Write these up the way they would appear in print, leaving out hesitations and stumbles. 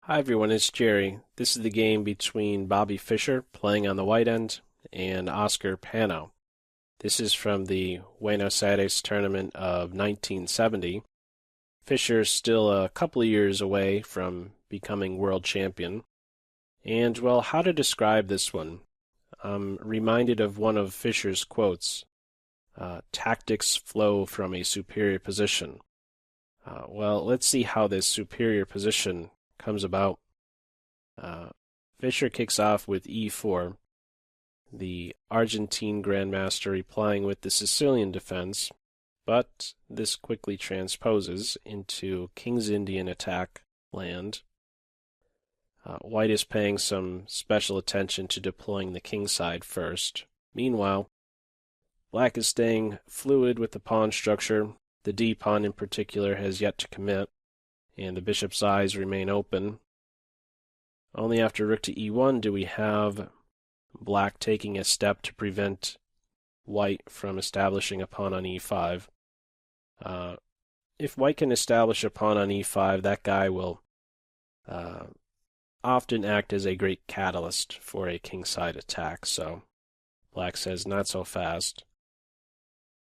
Hi everyone, it's Jerry. This is the game between Bobby Fischer, playing on the white end, and Oscar Panno. This is from the Buenos Aires Tournament of 1970. Fischer is still a couple of years away from becoming world champion. And, well, how to describe this one? I'm reminded of one of Fischer's quotes, tactics flow from a superior position. Well, let's see how this superior position comes about. Fischer kicks off with e4, the Argentine grandmaster replying with the Sicilian defense, but this quickly transposes into King's Indian attack land. White is paying some special attention to deploying the kingside first. Meanwhile, Black is staying fluid with the pawn structure. The d-pawn in particular has yet to commit, and the bishop's eyes remain open. Only after rook to e1 do we have Black taking a step to prevent White from establishing a pawn on e5. If White can establish a pawn on e5, that guy will often act as a great catalyst for a kingside attack, so Black says not so fast.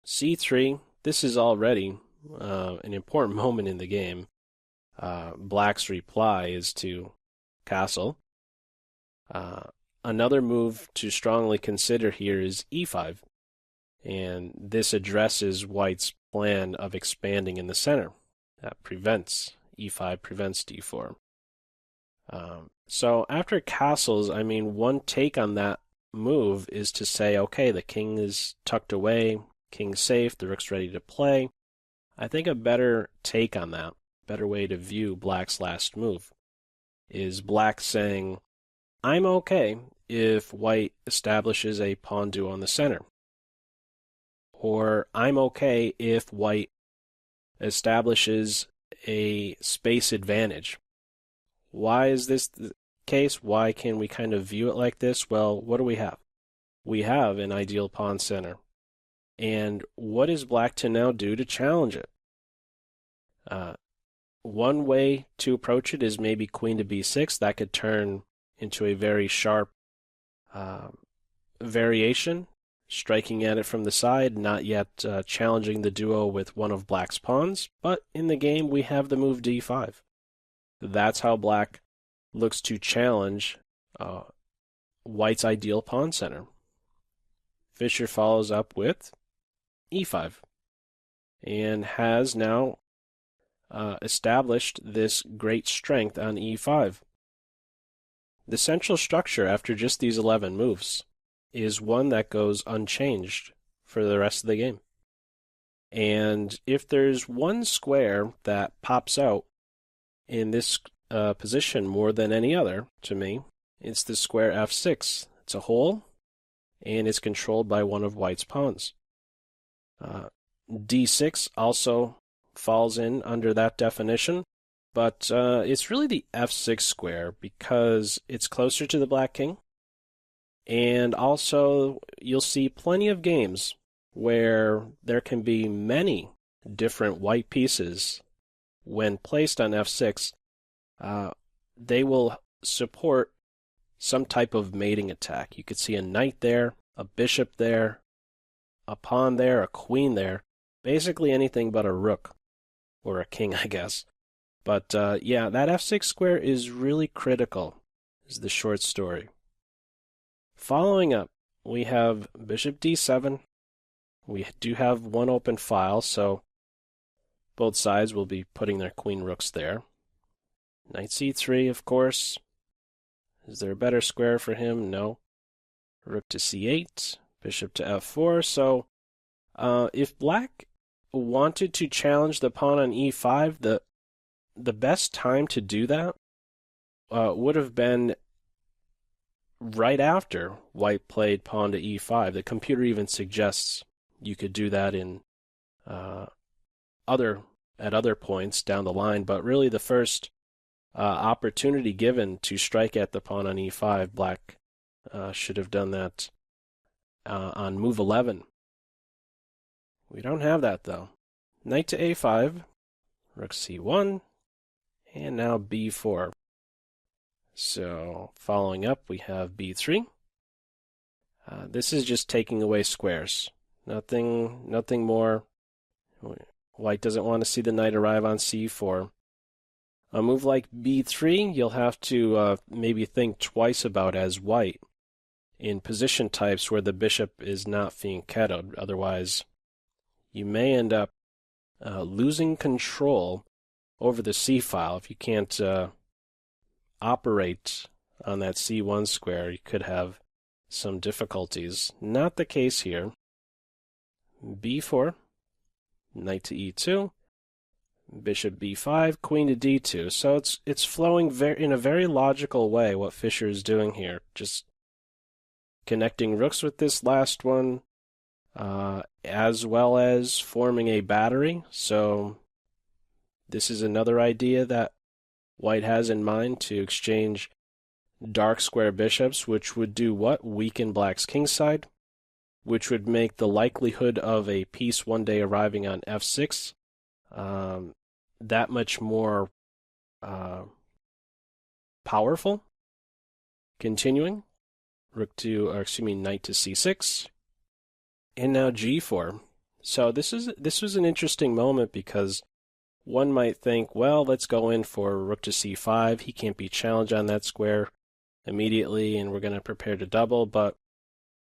c3, this is already an important moment in the game. Black's reply is to castle. Another move to strongly consider here is e5, and this addresses White's plan of expanding in the center. That prevents e5, prevents d4. So after castles, one take on that move is to say, okay, the king is tucked away, king's safe, the rook's ready to play. I think a better take on that, better way to view Black's last move, is Black saying, I'm okay if White establishes a pawn duo on the center. Or I'm okay if White establishes a space advantage. Why is this the case? Why can we kind of view it like this? Well, what do we have? We have an ideal pawn center. And what is Black to now do to challenge it? One way to approach it is maybe queen to b6. That could turn into a very sharp variation, striking at it from the side, not yet challenging the duo with one of Black's pawns. But in the game, we have the move d5. That's how Black looks to challenge White's ideal pawn center. Fischer follows up with e5 and has now established this great strength on e5. The central structure after just these 11 moves is one that goes unchanged for the rest of the game. And if there's one square that pops out in this position more than any other, to me, it's the square f6. It's a hole, and it's controlled by one of White's pawns. d6 also falls in under that definition, but it's really the f6 square because it's closer to the Black king, and also you'll see plenty of games where there can be many different white pieces. When placed on f6, they will support some type of mating attack. You could see a knight there, a bishop there, a pawn there, a queen there, basically anything but a rook, or a king, I guess. But yeah, that f6 square is really critical, is the short story. Following up, we have bishop d7. We do have one open file, so both sides will be putting their queen rooks there. Knight c3, of course. Is there a better square for him? No. Rook to c8, bishop to f4. So if Black wanted to challenge the pawn on e5, the best time to do that would have been right after White played pawn to e5. The computer even suggests you could do that in other points down the line, but really the first opportunity given to strike at the pawn on e5, Black should have done that on move 11. We don't have that, though. Knight to a5, rook c1, and now b4. So following up, we have b3. This is just taking away squares. Nothing more. White doesn't want to see the knight arrive on c4. A move like b3, you'll have to maybe think twice about as white in position types where the bishop is not fianchettoed. Otherwise, you may end up losing control over the c-file. If you can't operate on that c1 square, you could have some difficulties. Not the case here. b4, knight to e2, bishop b5, queen to d2. So it's flowing in a very logical way what Fischer is doing here. Just connecting rooks with this last one, as well as forming a battery. So this is another idea that White has in mind, to exchange dark square bishops, which would do what? Weaken Black's kingside, which would make the likelihood of a piece one day arriving on f6 that much more powerful. Continuing, knight to c6, and now g4. So this was an interesting moment, because one might think, well, let's go in for rook to c5. He can't be challenged on that square immediately, and we're going to prepare to double. But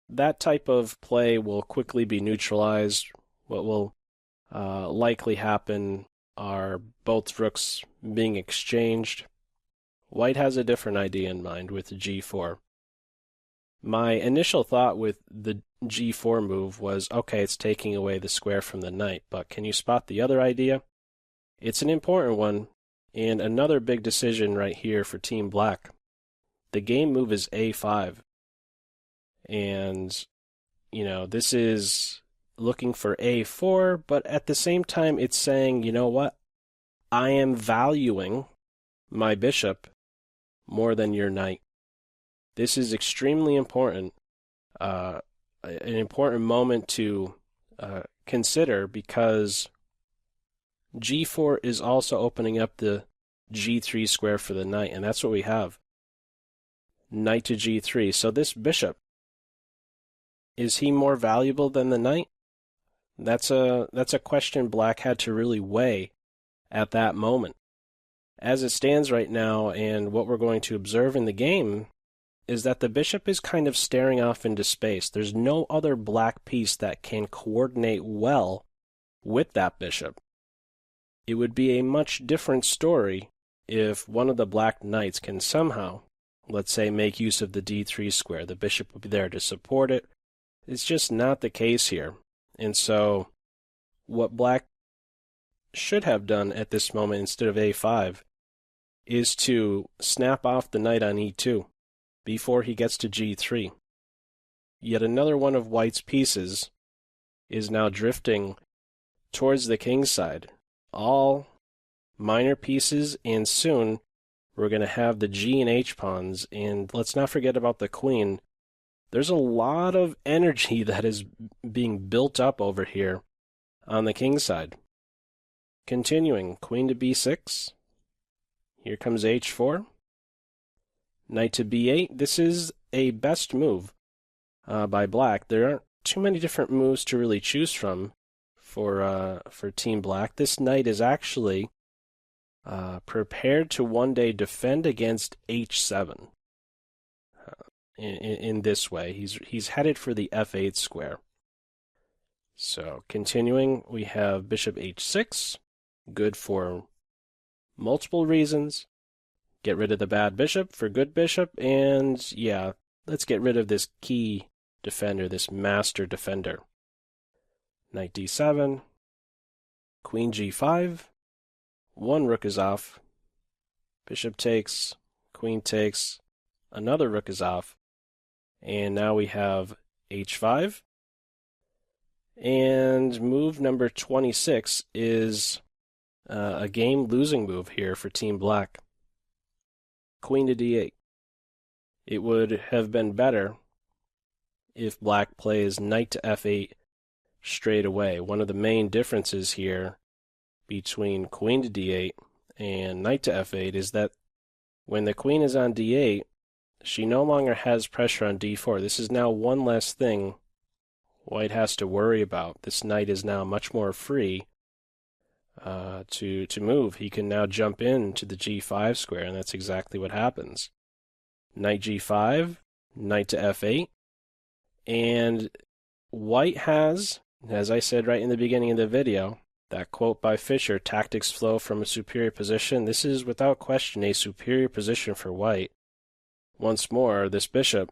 that type of play will quickly be neutralized. What will likely happen are both rooks being exchanged. White has a different idea in mind with g4. My initial thought with the g4 move was, okay, it's taking away the square from the knight, but can you spot the other idea? It's an important one, and another big decision right here for Team Black. The game move is a5, and, this is looking for a4, but at the same time, it's saying, you know what? I am valuing my bishop more than your knight. This is extremely important, an important moment to consider, because g4 is also opening up the g3 square for the knight, and that's what we have. Knight to g3. So this bishop, is he more valuable than the knight? That's a question Black had to really weigh at that moment. As it stands right now, and what we're going to observe in the game, is that the bishop is kind of staring off into space. There's no other black piece that can coordinate well with that bishop. It would be a much different story if one of the black knights can somehow, let's say, make use of the d3 square. The bishop would be there to support it. It's just not the case here. And so what Black should have done at this moment instead of a5 is to snap off the knight on e2 before he gets to g3. Yet another one of White's pieces is now drifting towards the king's side. All minor pieces, and soon we're going to have the g and h pawns, and let's not forget about the queen. There's a lot of energy that is being built up over here on the king's side. Continuing, queen to b6. Here comes h4. Knight to b8. This is a best move by Black. There aren't too many different moves to really choose from for Team Black. This knight is actually prepared to one day defend against h7. In this way, he's headed for the f8 square. So continuing, we have bishop h6, good for multiple reasons. Get rid of the bad bishop for good bishop, and yeah, let's get rid of this key defender, this master defender. Knight d7, queen g5, one rook is off, bishop takes, queen takes, another rook is off, and now we have h5. And move number 26 is a game-losing move here for Team Black. Queen to d8. It would have been better if Black plays knight to f8 straight away. One of the main differences here between queen to d8 and knight to f8 is that when the queen is on d8, she no longer has pressure on d4. This is now one less thing White has to worry about. This knight is now much more free to move. He can now jump into the g5 square, and that's exactly what happens. Knight g5, knight to f8, and White has, as I said right in the beginning of the video, that quote by Fischer, tactics flow from a superior position. This is without question a superior position for White. Once more, this bishop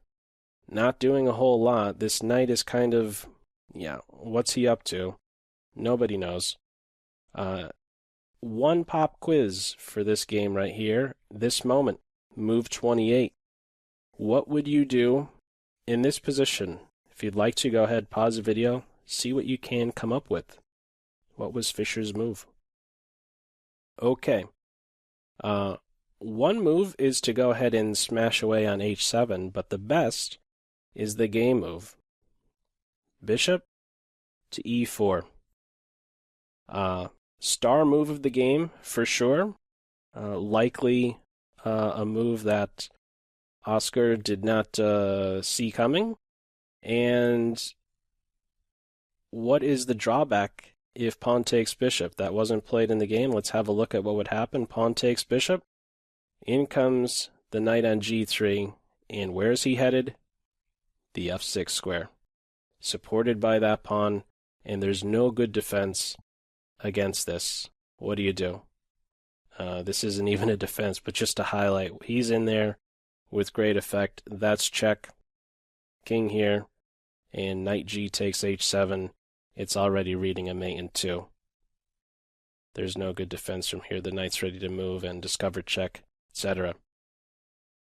not doing a whole lot. This knight is kind of, what's he up to? Nobody knows. One pop quiz for this game right here. This moment, move 28. What would you do in this position? If you'd like to, go ahead, pause the video, see what you can come up with. What was Fischer's move? Okay. One move is to go ahead and smash away on h7, but the best is the game move. Bishop to e4. Star move of the game, for sure. Likely a move that Oscar did not see coming. And what is the drawback if pawn takes bishop? That wasn't played in the game. Let's have a look at what would happen. Pawn takes bishop. In comes the knight on g3. And where is he headed? The f6 square. Supported by that pawn. And there's no good defense against this. What do you do? This isn't even a defense, but just to highlight, he's in there with great effect. That's check. King here. And knight g takes h7. It's already reading a mate in 2. There's no good defense from here. The knight's ready to move and discover check, etc.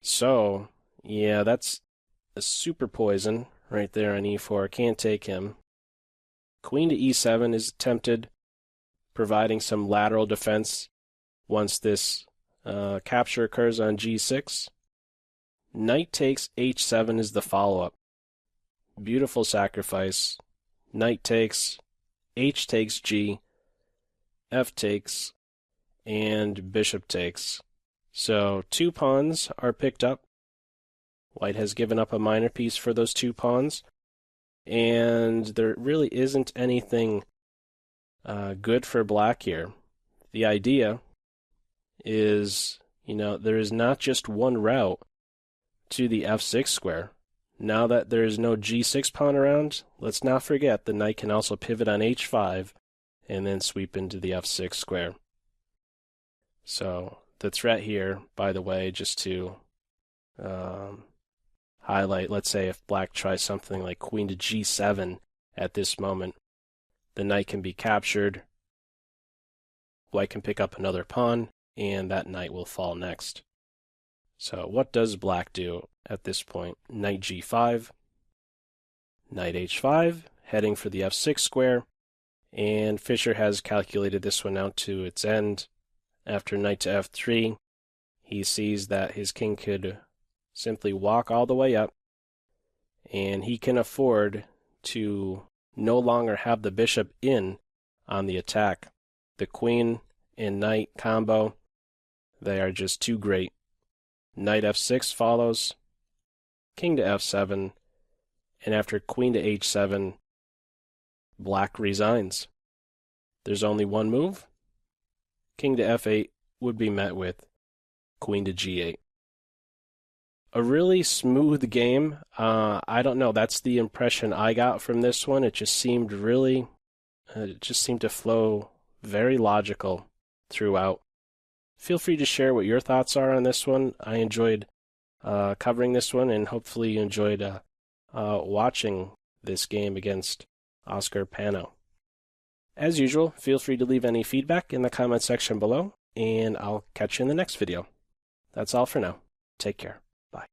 So, yeah, that's a super poison right there on e4. Can't take him. Queen to e7 is attempted, providing some lateral defense once this capture occurs on g6. Knight takes h7 is the follow-up. Beautiful sacrifice. Knight takes, h takes g, f takes, and bishop takes. So 2 pawns are picked up. White has given up a minor piece for those 2 pawns. And there really isn't anything good for black here. The idea is, there is not just one route to the f6 square. Now that there is no g6 pawn around, let's not forget the knight can also pivot on h5 and then sweep into the f6 square. So the threat here, by the way, just to highlight, let's say if black tries something like queen to g7 at this moment, the knight can be captured, White can pick up another pawn, and that knight will fall next. So what does black do at this point? Knight g5, knight h5, heading for the f6 square, and Fischer has calculated this one out to its end. After knight to f3, he sees that his king could simply walk all the way up, and he can afford to no longer have the bishop in on the attack. The queen and knight combo, they are just too great. Knight f6 follows, king to f7, and after queen to h7, black resigns. There's only one move. King to f8 would be met with queen to g8. A really smooth game. I don't know, that's the impression I got from this one. It just seemed to flow very logical throughout. Feel free to share what your thoughts are on this one. I enjoyed covering this one, and hopefully you enjoyed watching this game against Oscar Panno. As usual, feel free to leave any feedback in the comment section below, and I'll catch you in the next video. That's all for now. Take care. Bye.